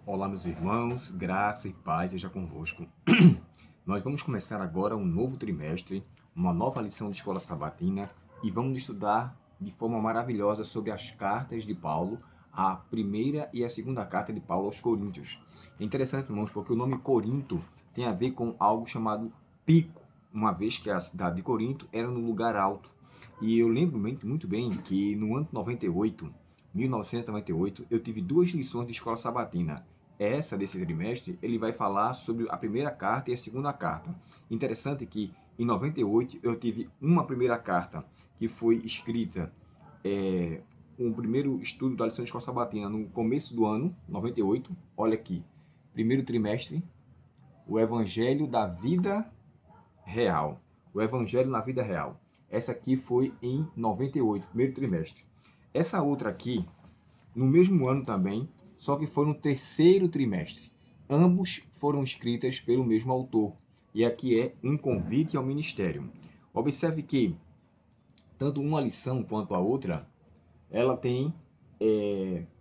Olá, meus irmãos, graça e paz seja convosco. Nós vamos começar agora um novo trimestre, uma nova lição de escola sabatina e vamos estudar de forma maravilhosa sobre as cartas de Paulo, a primeira e a segunda carta de Paulo aos Coríntios. É interessante, irmãos, porque o nome Corinto tem a ver com algo chamado pico, uma vez que a cidade de Corinto era no lugar alto. E eu lembro muito bem que no ano 98, 1998, eu tive duas lições de escola sabatina. Essa desse trimestre, ele vai falar sobre a primeira carta e a segunda carta. Interessante que em 98 eu tive uma primeira carta que foi escrita, um primeiro estudo da lição de escola sabatina no começo do ano, 98. Olha aqui, primeiro trimestre, o Evangelho da Vida Real. O Evangelho na Vida Real. Essa aqui foi em 98, primeiro trimestre. Essa outra aqui, no mesmo ano também, só que foi no terceiro trimestre. Ambos foram escritas pelo mesmo autor. E aqui é um convite ao ministério. Observe que tanto uma lição quanto a outra, ela tem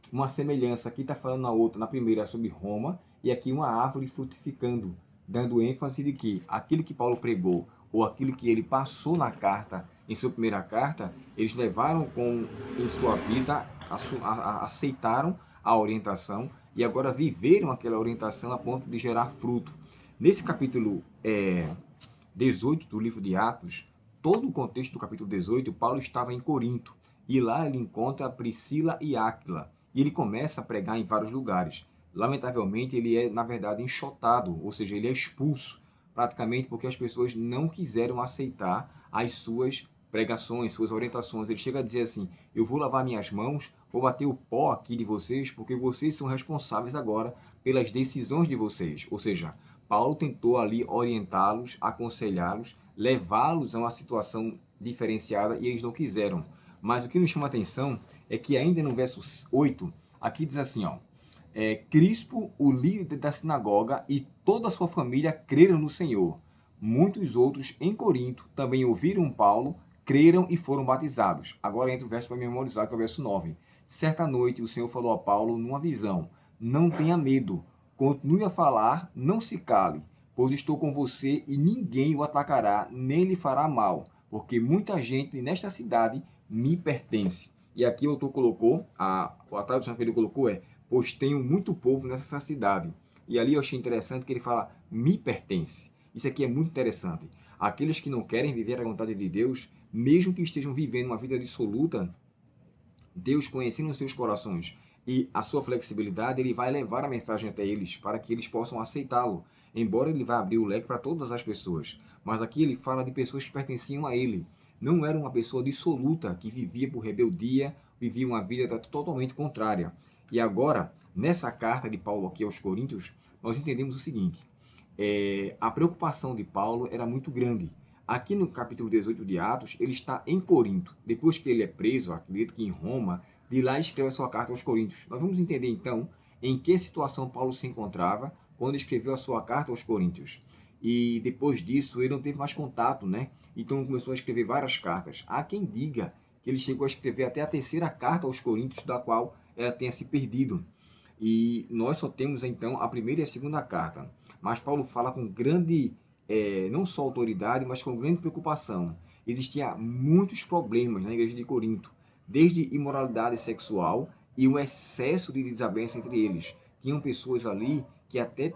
uma semelhança. Aqui está falando na outra, na primeira sobre Roma, e aqui uma árvore frutificando, dando ênfase de que aquilo que Paulo pregou, ou aquilo que ele passou na carta, em sua primeira carta, eles levaram em sua vida, aceitaram a orientação e agora viveram aquela orientação a ponto de gerar fruto. Nesse capítulo 18 do livro de Atos, todo o contexto do capítulo 18, Paulo estava em Corinto. E lá ele encontra Priscila e Áquila. E ele começa a pregar em vários lugares. Lamentavelmente, ele é, na verdade, enxotado, ou seja, ele é expulso, praticamente porque as pessoas não quiseram aceitar as suas pregações, suas orientações. Ele chega a dizer assim: eu vou lavar minhas mãos, vou bater o pó aqui de vocês, porque vocês são responsáveis agora pelas decisões de vocês. Ou seja, Paulo tentou ali orientá-los, aconselhá-los, levá-los a uma situação diferenciada e eles não quiseram. Mas o que nos chama a atenção é que ainda no verso 8, aqui diz assim, ó, Crispo, o líder da sinagoga, e toda a sua família creram no Senhor. Muitos outros em Corinto também ouviram Paulo, creram e foram batizados. Agora entra o verso para memorizar, que é o verso 9. Certa noite o Senhor falou a Paulo numa visão: não tenha medo, continue a falar, não se cale, pois estou com você e ninguém o atacará, nem lhe fará mal, porque muita gente nesta cidade me pertence. E aqui o autor colocou, a tradução que ele colocou pois tenho muito povo nessa cidade. E ali eu achei interessante que ele fala, me pertence. Isso aqui é muito interessante. Aqueles que não querem viver a vontade de Deus, mesmo que estejam vivendo uma vida dissoluta, Deus, conhecendo os seus corações e a sua flexibilidade, ele vai levar a mensagem até eles para que eles possam aceitá-lo. Embora ele vá abrir o leque para todas as pessoas. Mas aqui ele fala de pessoas que pertenciam a ele. Não era uma pessoa dissoluta que vivia por rebeldia, vivia uma vida totalmente contrária. E agora, nessa carta de Paulo aqui aos Coríntios, nós entendemos o seguinte: a preocupação de Paulo era muito grande. Aqui no capítulo 18 de Atos, ele está em Corinto. Depois que ele é preso, acredito que em Roma, de lá escreve a sua carta aos Coríntios. Nós vamos entender então em que situação Paulo se encontrava quando escreveu a sua carta aos Coríntios. E depois disso ele não teve mais contato, né? Então começou a escrever várias cartas. Há quem diga que ele chegou a escrever até a terceira carta aos Coríntios, da qual ela tenha se perdido. E nós só temos então a primeira e a segunda carta. Mas Paulo fala com grande, não só autoridade, mas com grande preocupação. Existiam muitos problemas na igreja de Corinto, desde imoralidade sexual e um excesso de desavença entre eles. Tinham pessoas ali que até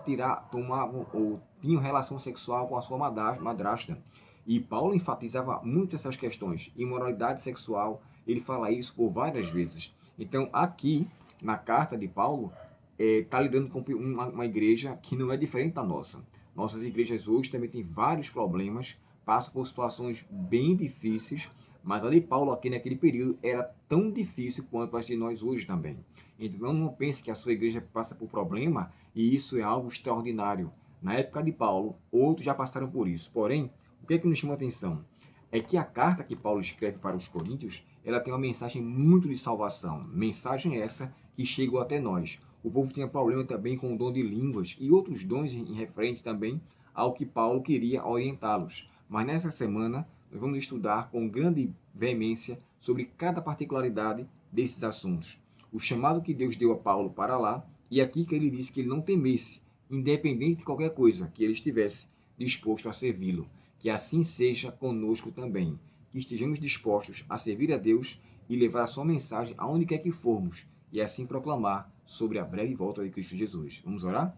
tomavam ou tinham relação sexual com a sua madrasta. E Paulo enfatizava muito essas questões. Imoralidade sexual, ele fala isso por várias vezes. Então, aqui, na carta de Paulo, está lidando com uma igreja que não é diferente da nossa. Nossas igrejas hoje também têm vários problemas, passam por situações bem difíceis, mas a de Paulo aqui naquele período era tão difícil quanto as de nós hoje também. Então não pense que a sua igreja passa por problema e isso é algo extraordinário. Na época de Paulo, outros já passaram por isso. Porém, o que é que nos chama a atenção? É que a carta que Paulo escreve para os Coríntios, ela tem uma mensagem muito de salvação. Mensagem essa que chegou até nós. O povo tinha problema também com o dom de línguas e outros dons em referente também ao que Paulo queria orientá-los. Mas nessa semana, nós vamos estudar com grande veemência sobre cada particularidade desses assuntos. O chamado que Deus deu a Paulo para lá E aqui que ele disse que ele não temesse, independente de qualquer coisa, que ele estivesse disposto a servi-lo. Que assim seja conosco também, que estejamos dispostos a servir a Deus e levar a sua mensagem aonde quer que formos, e assim proclamar sobre a breve volta de Cristo Jesus. Vamos orar?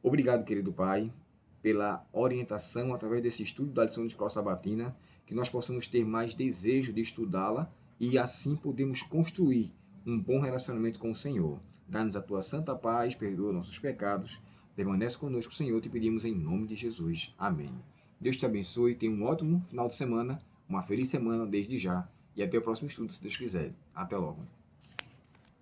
Obrigado, querido Pai, pela orientação através desse estudo da lição de escola sabatina, que nós possamos ter mais desejo de estudá-la e assim podemos construir um bom relacionamento com o Senhor. Dá-nos a tua santa paz, perdoa nossos pecados, permanece conosco, Senhor, te pedimos em nome de Jesus. Amém. Deus te abençoe, tenha um ótimo final de semana, uma feliz semana desde já e até o próximo estudo, se Deus quiser. Até logo.